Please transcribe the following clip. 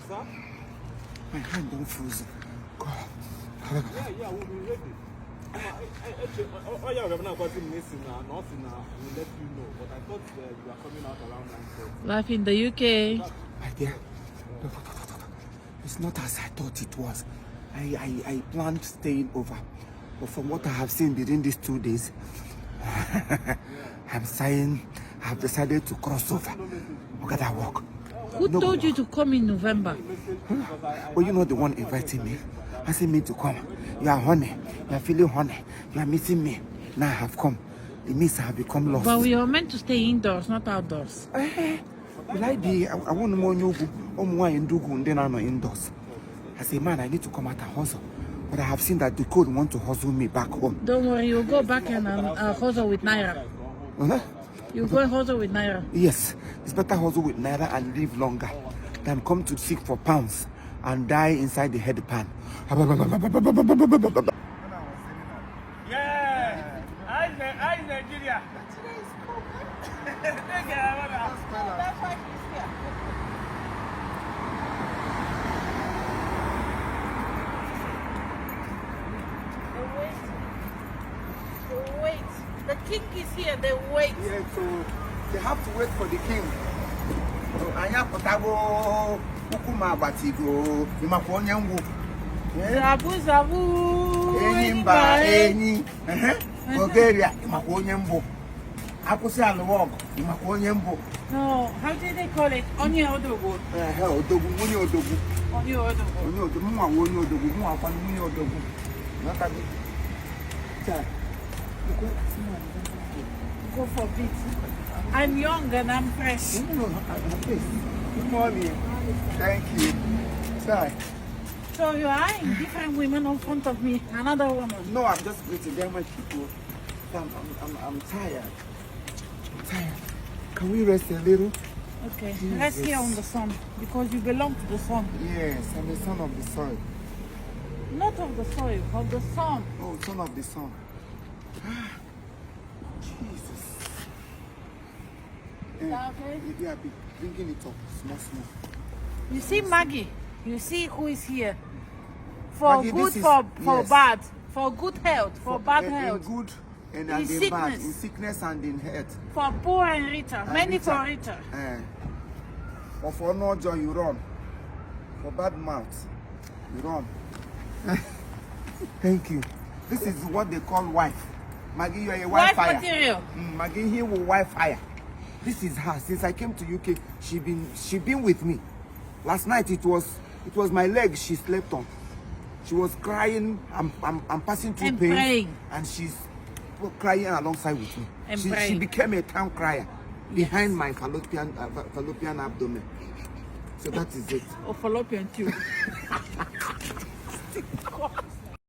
Sir? My hand don't freeze. God. Yeah, we'll be ready. Oh, yeah, we're not going to miss now. Nothing now. We'll let you know. But I thought you are coming out around 9:30. Life in the UK. My dear, no. It's not as I thought it was. I planned staying over. But from what I have seen within these 2 days, I'm saying I've decided to cross over. Look at that walk. Who told you to come in November? Well, you know the one inviting me, asking me to come. You are honey. You are feeling honey. You are missing me. Now I have come. It means I have become lost. But we are meant to stay indoors, not outdoors. Will I be? I want more Nugu. And then I'm indoors. As a man, I need to come out and hustle. But I have seen that the code want to hustle me back home. Don't worry, you'll go back and hustle with Naira. You'll go and hustle with Naira. Yes, it's better hustle with Naira and live longer than come to seek for pounds and die inside the head pan. Yeah! Hi, Nigeria! Today is cold. That's That's why he's here. They wait. The king is here. They wait. Yeah, so they have to wait for the king. Anya potago ukuma batigo imakonyangu. Zabu. Enyimba enyi. Bulgaria imakonyembo. Akusi alwog imakonyembo. No, how do they call it? Onye odogo. Odogu muni odogu. Onye odogo. Onye odogu mu awo onye odogu mu akwa muni odogu. Naka bi. Go for it. I'm young and I'm fresh. Good morning. Thank you. Sorry. So you are eyeing different women in front of me. Another woman. No, I'm just waiting. There are my people. I'm tired. I'm tired. Can we rest a little? Okay. Jesus. Rest here on the sun because you belong to the sun. Yes, I'm the son of the soil. Not of the soil, of the sun. Oh, son of the sun. Jesus. Is that okay? Yeah, I'll be bringing it up small. You see Maggie. You see who is here. For Maggie, good, this is- for yes. bad. For good health, for bad health. In good and In in bad. sickness. In sickness and in health. For poor and richer. And Many richer. for richer. For no joy, you run. For bad mouth, you run. Thank you. This is what they call wife. Maggie, you are a wife fire. Material. Maggie here will wife fire. This is her. Since I came to UK, she been with me. Last night it was my leg she slept on. She was crying. I'm passing through And pain, praying. and she's crying alongside with me. And She praying. became a town crier behind my fallopian abdomen. So that is it. Or fallopian tube.